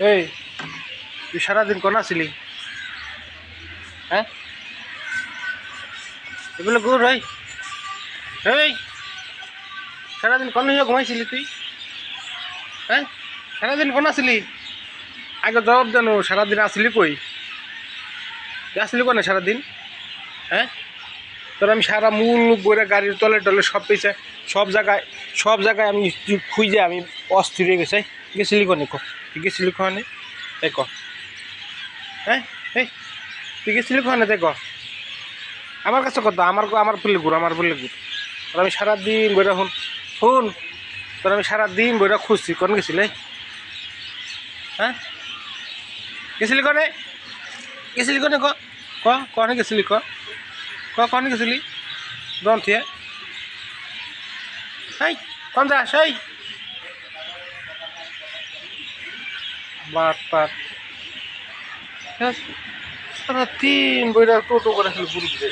এই তুই সারাদিন কোন আসিলি? হ্যাঁ, এগুলো গুড় এই এই সারাদিন কোন নিয়ে ঘুমাইছিলি তুই? হ্যাঁ, সারাদিন কোন আসিলি? আগে জবাব দেন, সারাদিন আসিলি কই? আসিলি কোনে সারাদিন? হ্যাঁ, তোর আমি সারা মূল বইরা গাড়ির তলে টলে সব পেয়েছে, সব জায়গায় আমি খুঁজে আমি অস্থির হয়ে গেছে। গেছিলি কোনে ক? তুই গেছিলি কোনে? তাই ক। হ্যাঁ, এই তুই গেছিলি কোনে তাই ক। আমার কাছে কত, আমার ফুলে ঘুর, আমার ফুলে ঘুর। তোর আমি সারাদিন বইরা শুন শুন তোর আমি সারাদিন বইরা খুঁজছি, কোন গেছিলে? হ্যাঁ, গেছিলি কোনে? গেছিলি কোনে ক? ক কনে গেছিলি ক? কনে গেছিলি? দন্থিয়ে এই কোন যা সেই বাট পাট সারা দিন বইরা টোটো করে খালি ঘুরবে।